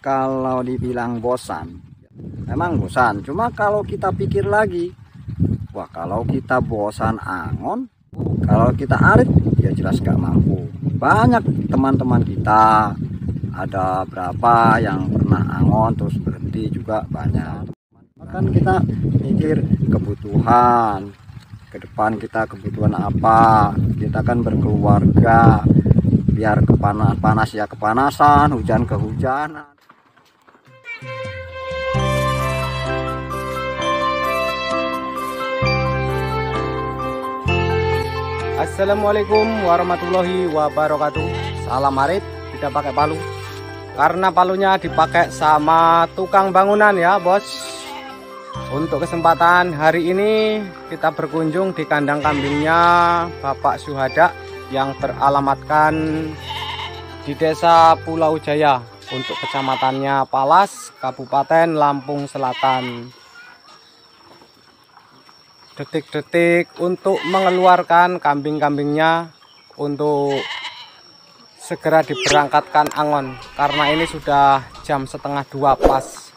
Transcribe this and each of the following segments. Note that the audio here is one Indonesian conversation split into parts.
Kalau dibilang bosan, memang bosan. Cuma kalau kita pikir lagi, wah kalau kita bosan angon, kalau kita arit, ya jelas gak mampu. Banyak teman-teman kita, ada berapa yang pernah angon terus berhenti juga banyak. Kan kita mikir kebutuhan, ke depan kita kebutuhan apa, kita kan berkeluarga, biar panas ya kepanasan, hujan kehujanan. Assalamualaikum warahmatullahi wabarakatuh. Salam arit, tidak pakai palu karena palunya dipakai sama tukang bangunan ya bos. Untuk kesempatan hari ini kita berkunjung di kandang kambingnya Bapak Syuhada yang beralamatkan di Desa Pulau Jaya untuk kecamatannya Palas, Kabupaten Lampung Selatan. Detik-detik untuk mengeluarkan kambing-kambingnya untuk segera diberangkatkan angon, karena ini sudah jam 1:30 pas.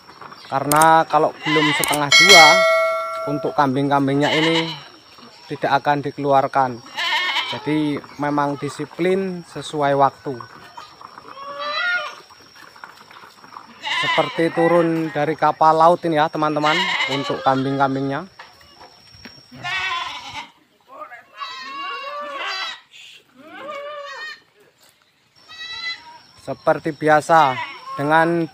Karena kalau belum 1:30 untuk kambing-kambingnya ini tidak akan dikeluarkan. Jadi memang disiplin sesuai waktu. Seperti turun dari kapal laut ini ya teman-teman untuk kambing-kambingnya. Seperti biasa dengan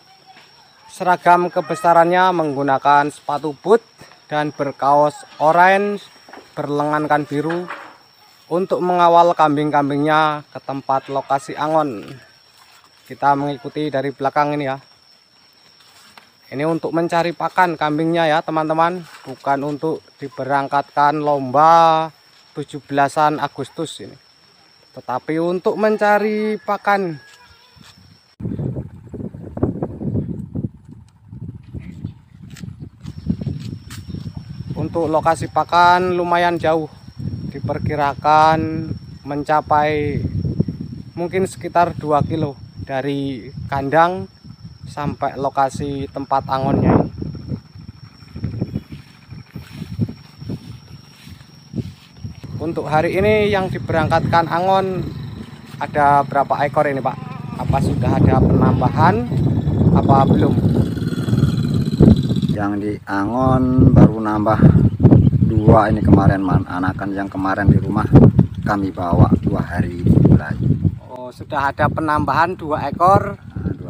seragam kebesarannya menggunakan sepatu boot dan berkaos orange berlengankan biru untuk mengawal kambing-kambingnya ke tempat lokasi angon. Kita mengikuti dari belakang ini ya. Ini untuk mencari pakan kambingnya ya teman-teman, bukan untuk diberangkatkan lomba 17-an Agustus ini, tetapi untuk mencari pakan. Untuk lokasi pakan lumayan jauh, diperkirakan mencapai mungkin sekitar 2 kilo dari kandang sampai lokasi tempat angonnya. Untuk hari ini yang diberangkatkan angon ada berapa ekor ini Pak? Apa sudah ada penambahan apa belum? Yang di angon baru nambah 2 ini kemarin, anakan yang kemarin di rumah kami bawa 2 hari mulai. Oh, sudah ada penambahan 2 ekor,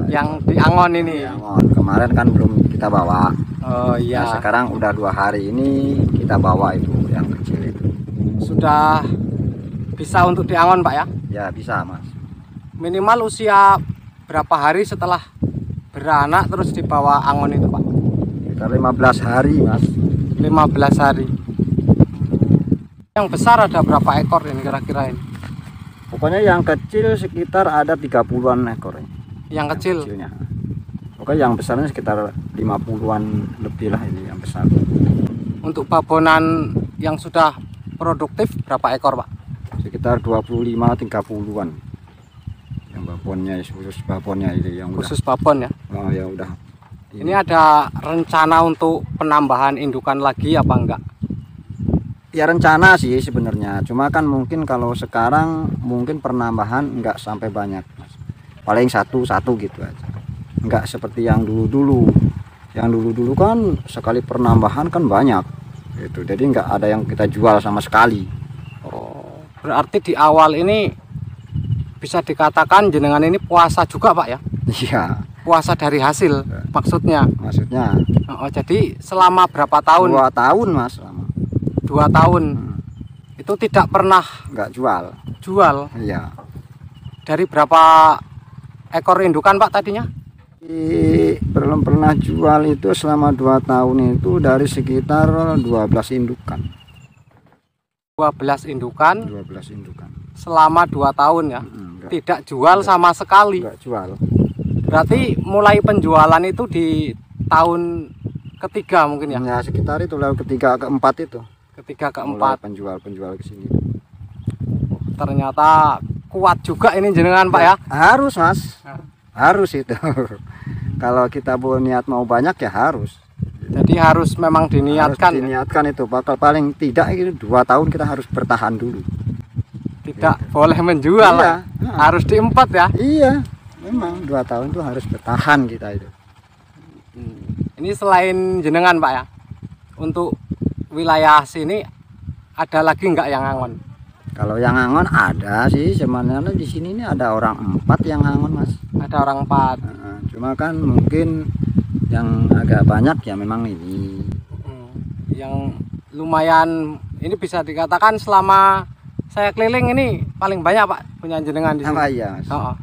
yang ekor di angon ini. Angon kemarin kan belum kita bawa. Oh iya. Nah, sekarang udah 2 hari ini kita bawa itu yang kecil itu. Sudah bisa untuk diangon Pak ya? Ya bisa Mas. Minimal usia berapa hari setelah beranak terus dibawa angon itu Pak? Sekitar 15 hari Mas. 15 hari. Yang besar ada berapa ekor ini kira-kira ini? Pokoknya yang kecil sekitar ada 30-an ekor ini. Yang kecil? Kecilnya. Pokoknya yang besarnya sekitar 50-an lebih lah ini yang besar. Untuk babonan yang sudah produktif berapa ekor Pak? Sekitar 25-30-an. Yang babonnya, khusus babonnya ini yang khusus babon ya? Oh ya udah. Ini ada rencana untuk penambahan indukan lagi apa enggak? Ya rencana sih sebenarnya, cuma kan mungkin kalau sekarang mungkin penambahan enggak sampai banyak Mas. Paling satu gitu aja. Enggak seperti yang dulu-dulu. Yang dulu-dulu kan sekali penambahan kan banyak gitu. Jadi enggak ada yang kita jual sama sekali. Oh, berarti di awal ini bisa dikatakan jenengan ini puasa juga Pak ya? Iya. Puasa dari hasil maksudnya? Maksudnya. Oh, jadi selama berapa tahun? 2 tahun Mas. 2 tahun. Itu tidak pernah Enggak jual. Jual? Iya. Dari berapa ekor indukan Pak tadinya? Belum pernah jual itu selama 2 tahun itu dari sekitar 12 indukan. 12 indukan? 12 indukan. Selama 2 tahun ya? Tidak jual sama sekali? Enggak jual. Berarti mulai penjualan itu di tahun ketiga mungkin ya? Ya sekitar itu lalu ketiga keempat itu. Ketiga keempat. Penjual ke sini. Ternyata kuat juga ini jenengan Pak ya? Harus Mas. Harus itu. Kalau kita niat mau banyak ya harus. Jadi harus memang diniatkan. Harus diniatkan itu. Bakal paling tidak itu 2 tahun kita harus bertahan dulu. Tidak boleh menjual. Iya. Harus diempat ya. Iya. Memang 2 tahun itu harus bertahan kita itu. Ini selain jenengan Pak ya, untuk wilayah sini ada lagi nggak yang angon? Kalau yang angon ada sih, sebenarnya di sini ini ada orang 4 yang angon Mas. Ada orang 4. Cuma kan mungkin yang agak banyak ya memang ini. Yang lumayan ini bisa dikatakan selama saya keliling ini paling banyak Pak punya jenengan di sini. Apa iya Mas? Oh,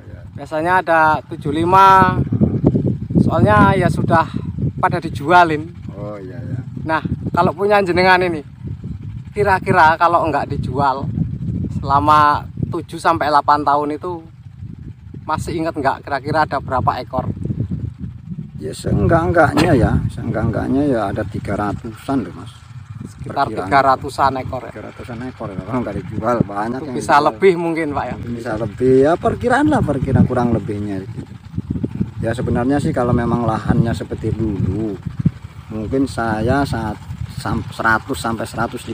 iya. biasanya ada 75. Soalnya ya sudah pada dijualin. Oh iya ya. Nah, kalau punya jenengan ini kira-kira kalau enggak dijual selama 7-8 tahun itu masih ingat enggak kira-kira ada berapa ekor? Ya seenggak-enggaknya ya ada 300-an deh Mas. Sekitar 300-an ekor ya. 300-an ekor ya. Kalau nggak dijual banyak Itu yang bisa dijual. lebih mungkin Pak ya. Bisa lebih ya, perkiraan kurang lebihnya gitu. Ya sebenarnya sih kalau memang lahannya seperti dulu mungkin saya 100 sampai 150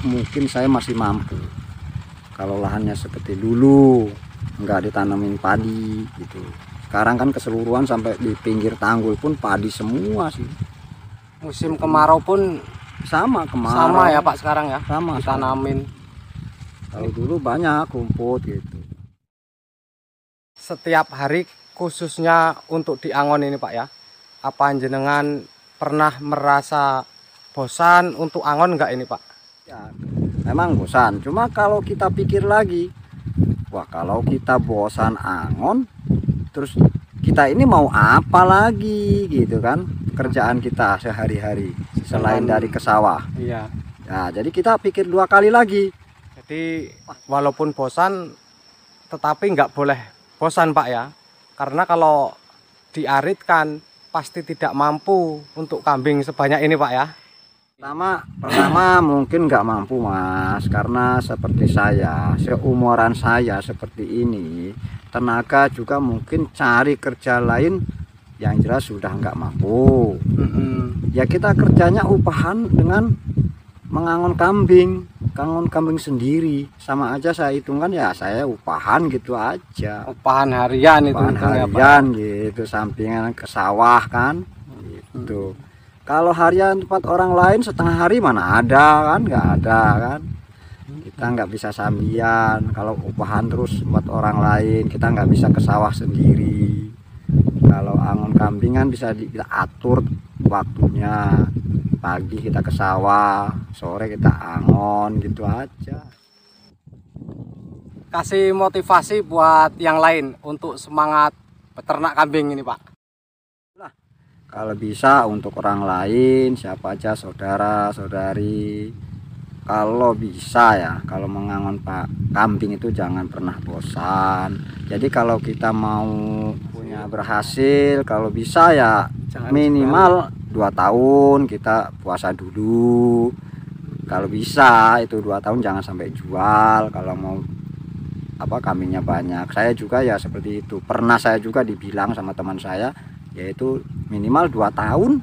mungkin saya masih mampu. Kalau lahannya seperti dulu nggak ditanamin padi gitu. Sekarang kan keseluruhan sampai di pinggir tanggul pun padi semua sih. Musim kemarau pun Sama kemarau. sama ya Pak sekarang ya. Sama. Ditanamin. Kalau dulu banyak rumput gitu. Setiap hari khususnya untuk di Angon ini Pak ya, apa jenengan pernah merasa bosan untuk Angon enggak ini Pak? Ya, memang bosan. Cuma kalau kita pikir lagi, wah kalau kita bosan Angon, terus kita ini mau apa lagi gitu kan? Kerjaan kita sehari-hari selain dari ke sawah. Iya. Ya, jadi kita pikir 2 kali lagi. Jadi walaupun bosan, tetapi nggak boleh bosan Pak ya. Karena kalau diaritkan pasti tidak mampu untuk kambing sebanyak ini Pak ya. Pertama mungkin nggak mampu Mas, karena seperti saya, seumuran saya seperti ini, tenaga juga mungkin cari kerja lain yang jelas sudah nggak mampu. Ya kita kerjanya upahan dengan mengangon kambing sendiri, sama aja saya hitungkan ya saya upahan gitu aja. Upahan harian itu Upahan harian gitu, sampingan ke sawah kan gitu. Kalau harian tempat orang lain setengah hari mana ada kan, nggak ada kan. Kita nggak bisa sambian. Kalau upahan terus buat orang lain, kita nggak bisa ke sawah sendiri. Kalau angon kambingan bisa kita atur waktunya, pagi kita ke sawah, sore kita angon gitu aja. Kasih motivasi buat yang lain untuk semangat peternak kambing ini Pak. Kalau bisa untuk orang lain, siapa aja saudara saudari, kalau bisa ya, kalau mengangon kambing itu jangan pernah bosan. Jadi kalau kita mau punya berhasil, kalau bisa ya jangan minimal 2 tahun kita puasa dulu. Kalau bisa itu 2 tahun jangan sampai jual. Kalau mau kambingnya banyak, saya juga ya seperti itu. Pernah saya juga dibilang sama teman saya, yaitu minimal 2 tahun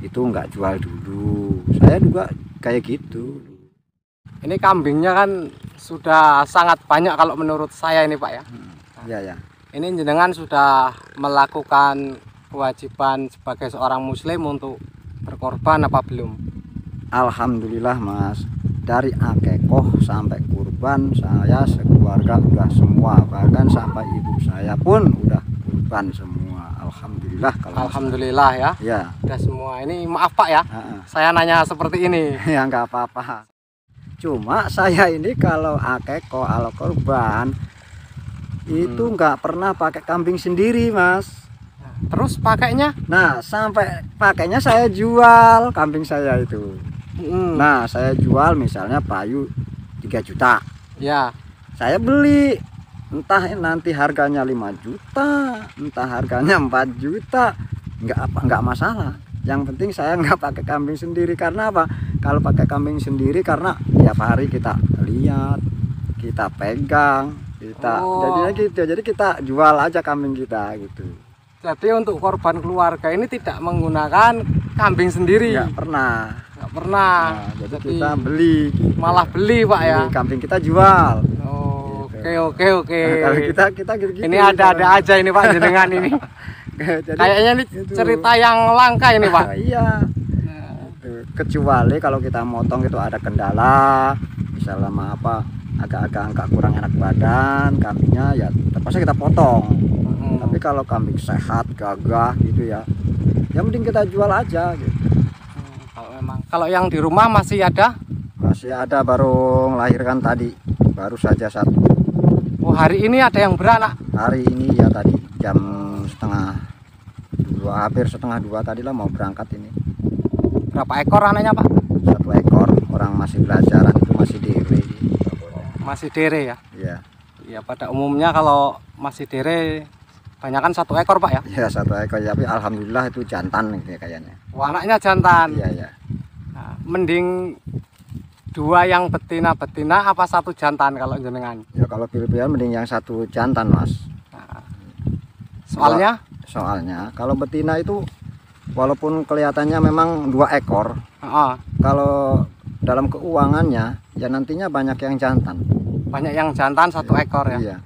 itu nggak jual dulu. Saya juga kayak gitu. Ini kambingnya kan sudah sangat banyak kalau menurut saya ini Pak ya. Iya ya. Ini jenengan sudah melakukan kewajiban sebagai seorang muslim untuk berkorban apa belum? Alhamdulillah Mas, dari akikoh sampai kurban saya sekeluarga udah semua, bahkan sampai ibu saya pun udah kurban semua. Alhamdulillah. Alhamdulillah ya. Ya. Udah semua. Ini maaf Pak ya. Saya nanya seperti ini. Ya nggak apa-apa. Cuma saya ini kalau akikoh al kurban itu nggak pernah pakai kambing sendiri Mas. Terus pakainya? Nah sampai pakainya saya jual kambing saya itu. Nah saya jual misalnya payu 3 juta. Ya. Saya beli, entah nanti harganya 5 juta, entah harganya 4 juta, nggak masalah. Yang penting saya nggak pakai kambing sendiri. Karena apa? Kalau pakai kambing sendiri karena tiap hari kita lihat, kita pegang, jadinya gitu. Jadi kita jual aja kambing kita gitu. Jadi untuk korban keluarga ini tidak menggunakan kambing sendiri. Nggak pernah. Nggak pernah. Nah, jadi kita beli. Malah beli Pak ya. Beli kambing kita jual. Oh, Gitu. Oke. Nah, kalau kita gitu. Ini ada aja ini Pak jenengan ini. Jadi, Kayaknya ini gitu. cerita yang langka ini Pak. Iya. Gitu. Kecuali kalau kita motong itu ada kendala, misalnya apa agak-agak angka kurang enak badan kambingnya, ya terpaksa kita potong. Tapi kalau kambing sehat, gagah gitu ya, yang penting kita jual aja gitu. Kalau yang di rumah masih ada? Masih ada, baru melahirkan tadi, baru saja satu. Oh, hari ini ada yang beranak? Hari ini ya tadi jam hampir setengah dua tadi lah mau berangkat ini. Berapa ekor anaknya Pak? 1 ekor, orang masih belajaran itu masih dere. Masih dere ya? Iya. Ya pada umumnya kalau masih dere banyakan 1 ekor Pak ya? Ya 1 ekor, tapi alhamdulillah itu jantan nih kayaknya. Oh, anaknya jantan. Iya. Nah, mending 2 yang betina apa 1 jantan kalau jenengan? Ya kalau pilih-pilihan mending yang 1 jantan Mas. Nah, Soalnya kalau betina itu walaupun kelihatannya memang 2 ekor, kalau dalam keuangannya ya nantinya banyak yang jantan. Banyak yang jantan 1 ekor ya? Iya.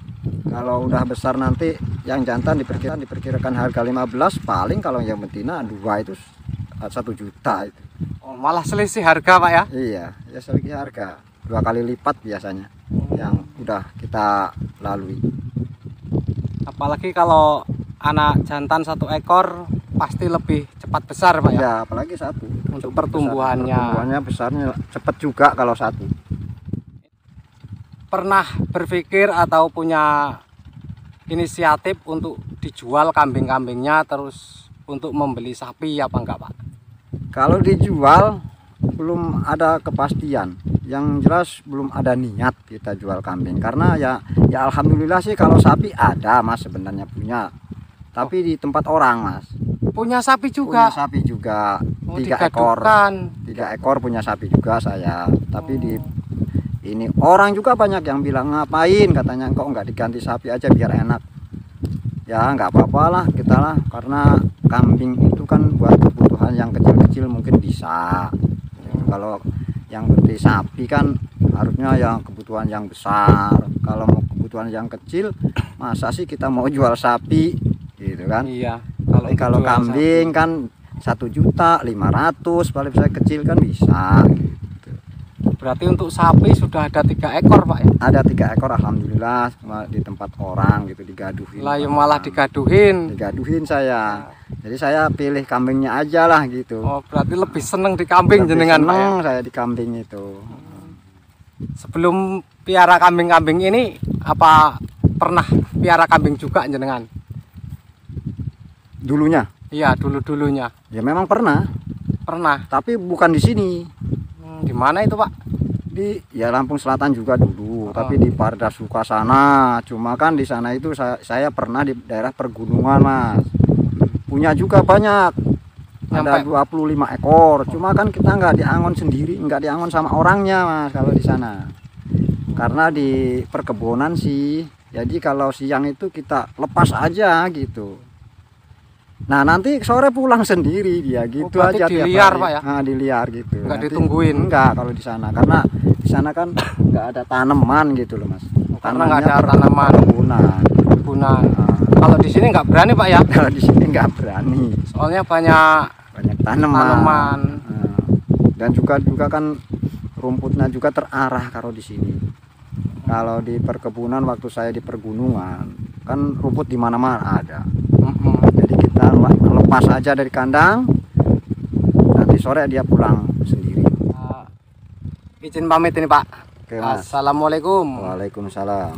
Kalau udah besar nanti yang jantan diperkirakan harga 15, paling kalau yang betina 2 itu 1 juta itu. Oh, malah selisih harga Pak ya? Iya, ya selisih harga 2 kali lipat biasanya yang udah kita lalui. Apalagi kalau anak jantan 1 ekor pasti lebih cepat besar Pak ya? Ya, apalagi 1. Untuk pertumbuhannya. Pertumbuhannya besarnya cepat juga kalau 1. Pernah berpikir atau punya inisiatif untuk dijual kambing-kambingnya terus untuk membeli sapi apa enggak Pak? Kalau dijual belum ada kepastian. Yang jelas belum ada niat kita jual kambing, karena ya alhamdulillah sih kalau sapi ada Mas, sebenarnya punya. Tapi di tempat orang Mas. Punya sapi juga? Punya sapi juga. Oh, 3 ekor. 3 ekor punya sapi juga saya. Tapi di ini orang juga banyak yang bilang, ngapain katanya kok nggak diganti sapi aja biar enak. Ya nggak apa-apa lah kita lah, karena kambing itu kan buat kebutuhan yang kecil-kecil mungkin bisa. Kalau yang gede sapi kan harusnya yang kebutuhan yang besar. Kalau mau kebutuhan yang kecil, masa sih kita mau jual sapi gitu kan? Iya. Kalau kambing sapi kan 1.500.000 paling saya kecil kan bisa. Berarti untuk sapi sudah ada 3 ekor Pak ya? Ada 3 ekor alhamdulillah di tempat orang gitu, digaduhin. Lah ya malah digaduhin. Digaduhin saya. Jadi saya pilih kambingnya aja lah gitu. Oh, berarti lebih seneng di kambing Lebih jenengan Pak ya? seneng saya di kambing itu. Sebelum piara kambing-kambing ini apa pernah piara kambing juga jenengan? Dulunya? Iya, dulu-dulunya. Ya memang pernah. Pernah. Tapi bukan di sini. Di mana itu Pak? Di Lampung Selatan juga dulu, tapi di Pardasuka sana. Cuma kan di sana itu saya pernah di daerah pergunungan Mas. Punya juga banyak. Ada 25 ekor. Cuma kan kita nggak diangon sendiri, nggak diangon sama orangnya Mas kalau di sana. Karena di perkebunan sih. Jadi kalau siang itu kita lepas aja gitu. Nah nanti sore pulang sendiri dia gitu aja. Diliar Pak ya? Nah, diliar gitu. Nggak Nanti, ditungguin? Enggak kalau di sana, karena di sana kan nggak ada tanaman gitu loh Mas. Karena nggak ada tanaman. Perkebunan. Nah, kalau di sini nggak berani Pak ya? Kalau di sini nggak berani. Soalnya banyak tanaman. Nah, dan juga kan rumputnya juga terarah kalau di sini. Kalau di perkebunan waktu saya di pergunungan kan rumput di mana-mana ada. Jadi kita lepas aja dari kandang, nanti sore dia pulang sendiri. Izin pamit ini Pak. Oke, Mas. Assalamualaikum. Waalaikumsalam.